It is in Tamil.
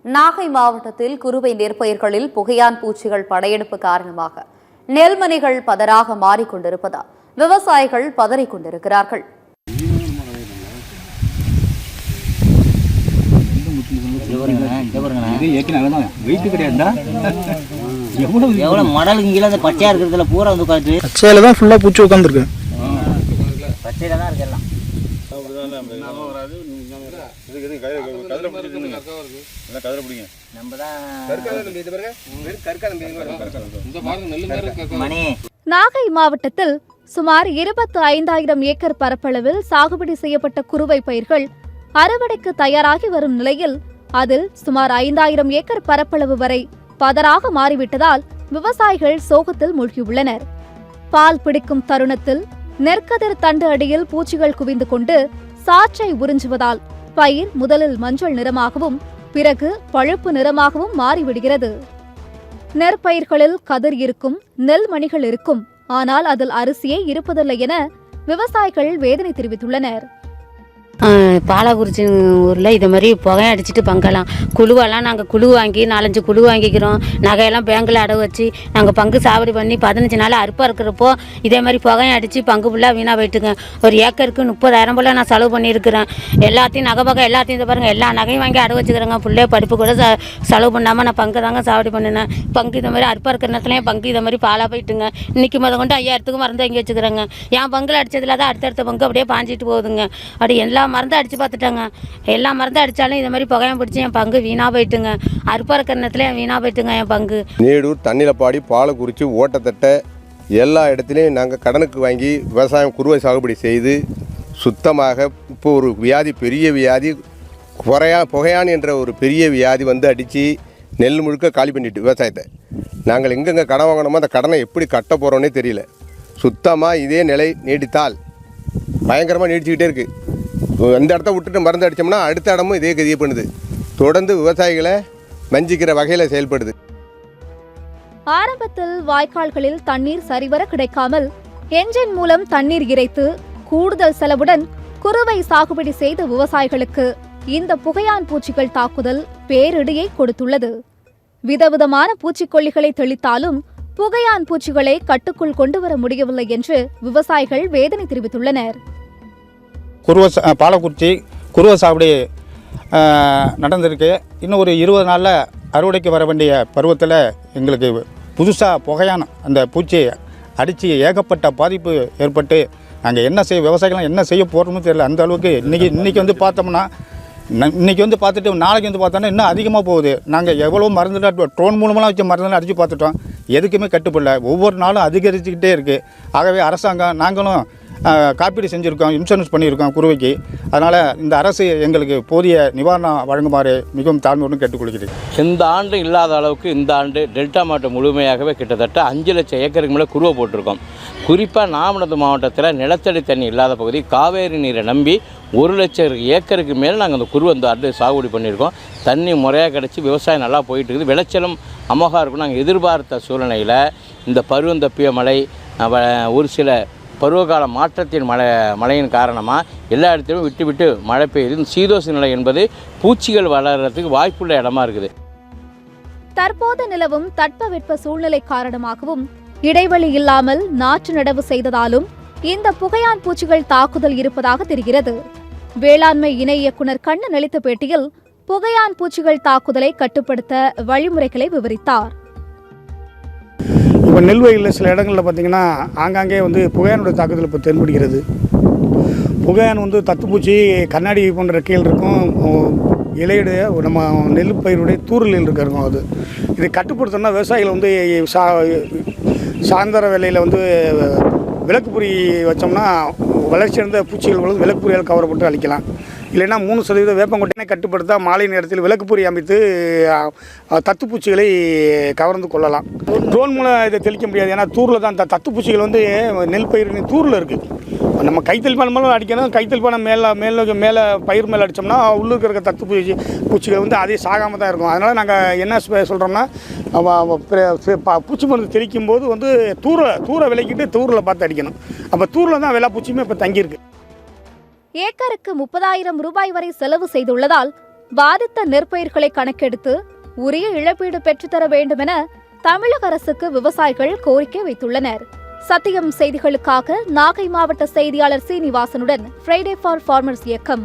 நாகை மாவட்டத்தில் குறுவை நெற்பயிர்களில் புகையான் பூச்சிகள் படையெடுப்பு காரணமாக நெல்மணிகள் பதராக மாறிக்கொண்டிருப்பதால் விவசாயிகள் பதறிக் கொண்டிருக்கிறார்கள். பச்சையா இருக்கிறதுல பூரா வந்து உட்காந்து பச்சையில தான் ஃபுல்லா பூச்சி உட்காந்துருக்கு. பச்சையில தான் இருக்கு எல்லாம். நாகை மாவட்டத்தில் சுமார் 25,000 ஏக்கர் பரப்பளவில் சாகுபடி செய்யப்பட்ட குறுவை பயிர்கள் அறுவடைக்கு தயாராகி வரும் நிலையில் அதில் சுமார் 5,000 ஏக்கர் பரப்பளவு வரை பதராக மாறிவிட்டதால் விவசாயிகள் சோகத்தில் மூழ்கியுள்ளனர். பால் பிடிக்கும் தருணத்தில் நெற்கதிர் தண்டு அடியில் பூச்சிகள் குவிந்து கொண்டு சாற்றை உறிஞ்சுவதால் பயிர் முதலில் மஞ்சள் நிறமாகவும் பிறகு பழுப்பு நிறமாகவும் மாறிவிடுகிறது. நெற்பயிர்களில் கதிர் இருக்கும், நெல் மணிகள் இருக்கும், ஆனால் அதில் அரிசியே இருப்பதில்லை என விவசாயிகள் வேதனை தெரிவித்துள்ளனர். பாலக்குறிச்சி ஊரில் இது மாதிரி புகையை அடிச்சுட்டு பங்கெல்லாம் குழுவெல்லாம் நாங்கள் குழு வாங்கி 4-5 குழு வாங்கிக்கிறோம். நகையெல்லாம் பேங்கில் அடவு வச்சு நாங்கள் பங்கு சாவடி பண்ணி 15 நாள் அறுப்பாக இருக்கிறப்போ இதே மாதிரி புகையை அடித்து பங்கு ஃபுல்லாக வீணாக போயிட்டுங்க. ஒரு ஏக்கருக்கு 30,000 போல் நான் செலவு பண்ணியிருக்கிறேன். எல்லாத்தையும் நகை பக்கம் எல்லாத்தையும் இதை பாருங்கள், எல்லா நகையும் வாங்கி அடவு வச்சுக்கிறேங்க. பிள்ளைய படிப்பு கூட செலவு பண்ணாமல் நான் பங்கு தாங்க சாவடி பண்ணினேன். பங்கு இதை மாதிரி அறுப்பாக இருக்கிற நேரத்துலேயும் பங்கு இதை மாதிரி பாலாக போயிட்டுங்க. இன்றைக்கி கொண்டு 5,000க்கு மருந்து வாங்கி வச்சுக்கிறேங்க. என் பங்கில் அடித்ததில் தான் அடுத்தடுத்த பங்கு அப்படியே பாஞ்சிட்டு போகுதுங்க. அப்படி எல்லா மருந்து அடித்து பார்த்துட்டாங்க. எல்லா மருந்து அடித்தாலும் இது மாதிரி புகையம் பிடிச்சி என் பங்கு வீணாக போயிட்டுங்க. அறுப்பாக இருக்கிற நேரத்தில் வீணாக போயிட்டுங்க என் பங்கு. நீடூர், தண்ணிலப்பாடி, பாலக்குறிச்சி, ஓட்டத்தட்டை எல்லா இடத்துலையும் நாங்கள் கடனுக்கு வாங்கி விவசாயம் குறுவை சாகுபடி செய்து சுத்தமாக இப்போ ஒரு வியாதி, பெரிய வியாதி, புகையான் என்ற ஒரு பெரிய வியாதி வந்து அடித்து நெல் முழுக்க காலி பண்ணிட்டு விவசாயத்தை நாங்கள் எங்கெங்கே கடன் வாங்கினோமோ அந்த கடனை எப்படி கட்ட போகிறோன்னே தெரியல. சுத்தமாக இதே நிலை நீடித்தால் பயங்கரமாக நீடிச்சுக்கிட்டே இருக்குது. அந்த இடத்த விட்டுட்டு மருந்து அடித்தோம்னா அடுத்த இடமும் இதே கதியை பண்ணுது. தொடர்ந்து விவசாயிகளை வஞ்சிக்கிற வகையில் செயல்படுது. ஆரம்பத்தில் வாய்க்கால்களில் தண்ணீர் சரிவர கிடைக்காமல் என்ஜின் மூலம் தண்ணீர் இறைத்து கூடுதல் செலவுடன் குறுவை சாகுபடி செய்த விவசாயிகளுக்கு இந்த புகையான் பூச்சிகள் தாக்குதல் பேரிடியை கொடுத்துள்ளது. விதவிதமான பூச்சிக்கொல்லிகளை தெளித்தாலும் புகையான் பூச்சிகளை கட்டுக்குள் கொண்டு வர முடியவில்லை என்று விவசாயிகள் வேதனை தெரிவித்துள்ளனர். பாலக்குறிச்சி குறுவை சாகுபடி நடந்திருக்கு. இன்னும் ஒரு 20 நாளில் அறுவடைக்கு வர வேண்டிய பருவத்தில் எங்களுக்கு புதுசாக புகையான அந்த பூச்சி அடித்து ஏகப்பட்ட பாதிப்பு ஏற்பட்டு நாங்கள் என்ன செய்ய விவசாயிகள்லாம் என்ன செய்ய போகிறோம்னு தெரியல. அந்த அளவுக்கு இன்றைக்கி வந்து பார்த்தோம்னா இன்றைக்கி வந்து பார்த்துட்டு நாளைக்கு வந்து பார்த்தோன்னா இன்னும் அதிகமாக போகுது. நாங்கள் எவ்வளோ மருந்து ட்ரோன் மூலமெல்லாம் வச்சு மருந்தெல்லாம் அடித்து பார்த்துட்டோம், எதுக்குமே கட்டுப்படல. ஒவ்வொரு நாளும் அதிகரிச்சுக்கிட்டே இருக்குது. ஆகவே அரசாங்கம் நாங்களும் காப்பீடு செஞ்சுருக்கோம், இன்சூரன்ஸ் பண்ணியிருக்கோம் குறுவைக்கு. அதனால் இந்த அரசு எங்களுக்கு போதிய நிவாரணம் வழங்குமாறு மிகவும் தாழ்மையுடன் கேட்டுக்கொள்கிறேன். இந்த ஆண்டு இல்லாத அளவுக்கு இந்த ஆண்டு டெல்டா மாவட்டம் முழுமையாகவே கிட்டத்தட்ட 5 லட்சம் ஏக்கருக்கு மேலே குறுவை போட்டிருக்கோம். குறிப்பாக நாமக்கல் மாவட்டத்தில் நிலத்தடி தண்ணி இல்லாத பகுதி காவேரி நீரை நம்பி 1 லட்சம் ஏக்கருக்கு மேலே நாங்கள் அந்த குறுவை இந்த ஆண்டு சாகுபடி பண்ணியிருக்கோம். தண்ணி முறையாக கிடச்சி விவசாயம் நல்லா போயிட்டு இருக்குது. விளைச்சலும் அமோகமாக இருக்கும். நாங்கள் எதிர்பார்த்த சூழ்நிலையில் இந்த பருவம் தப்பிய மழை, ஒரு சில பருவகால மாற்றத்தின் மழையின் காரணமாக எல்லா இடத்திலும் விட்டு விட்டு மழை பெய்யுது. சீதோஷ நிலை என்பது பூச்சிகள் வளர்கிறதுக்கு வாய்ப்புள்ள இடமா இருக்குது. தற்போது நிலவும் தட்பவெட்ப சூழ்நிலை காரணமாகவும் இடைவெளி இல்லாமல் நாற்று நடவு செய்ததாலும் இந்த புகையான் பூச்சிகள் தாக்குதல் இருப்பதாக தெரிகிறது. வேளாண்மை இணை இயக்குநர் கண்ணன் அளித்த பேட்டியில் புகையான் பூச்சிகள் தாக்குதலை கட்டுப்படுத்த வழிமுறைகளை விவரித்தார். இப்போ நெல்வயலில் சில இடங்களில் பார்த்திங்கன்னா ஆங்காங்கே வந்து புகையானுடைய தாக்குதல் இப்போ தென்படுகிறது. புகையான் வந்து தத்துப்பூச்சி கண்ணாடி போன்ற கீழ் இருக்கும், இலையுடைய நம்ம நெல் பயிருடைய தூரலில் இருக்கும். அது இதை கட்டுப்படுத்தணும்னா விவசாயிகள் வந்து சாயந்தர வேலையில் வந்து விளக்குப்பொறி வச்சோம்னா வளர்ச்சியடைந்த பூச்சிகள் வந்து விளக்குப்பொறியால் கவரப்பட்டு அழிக்கலாம். இல்லைன்னா 3% வேப்பங்கொட்டையை கட்டுப்படுத்த மாலை நேரத்தில் விளக்குப்பொறி அமைத்து தத்துப்பூச்சிகளை கவர்ந்து கொள்ளலாம். ட்ரோன் மூலம் இதை தெளிக்க முடியாது. ஏன்னா தூரில் தான் தத்துப்பூச்சிகள் வந்து நெல் பயிரின் தூரில் இருக்குது. நம்ம கைத்தெளிப்பான மேலே அடிக்கணும். கைத்தெளிப்பான மேலே பயிர் மேலே அடித்தோம்னா உள்ளுக்கு இருக்க பூச்சிகள் வந்து அதே சாகாமல் தான் இருக்கும். அதனால் நாங்கள் என்ன சொல்கிறோம்னா பூச்சி மருந்து தெளிக்கும் போது வந்து தூர விலைக்கிட்டு தூரில் பார்த்து அடிக்கணும். அப்போ தூரில் தான் எல்லா பூச்சியுமே இப்போ தங்கியிருக்கு. ஏக்கருக்கு 30,000 ரூபாய் வரை செலவு செய்துள்ளதால் பாதித்த நெற்பயிர்களை கணக்கெடுத்து உரிய இழப்பீடு பெற்றுத்தர வேண்டும் என தமிழக அரசுக்கு விவசாயிகள் கோரிக்கை வைத்துள்ளனர். சத்தியம் செய்திகளுக்காக நாகை மாவட்ட செய்தியாளர் சீனிவாசனுடன் ஃப்ரைடே ஃபார் ஃபார்மர்ஸ் இயக்கம்.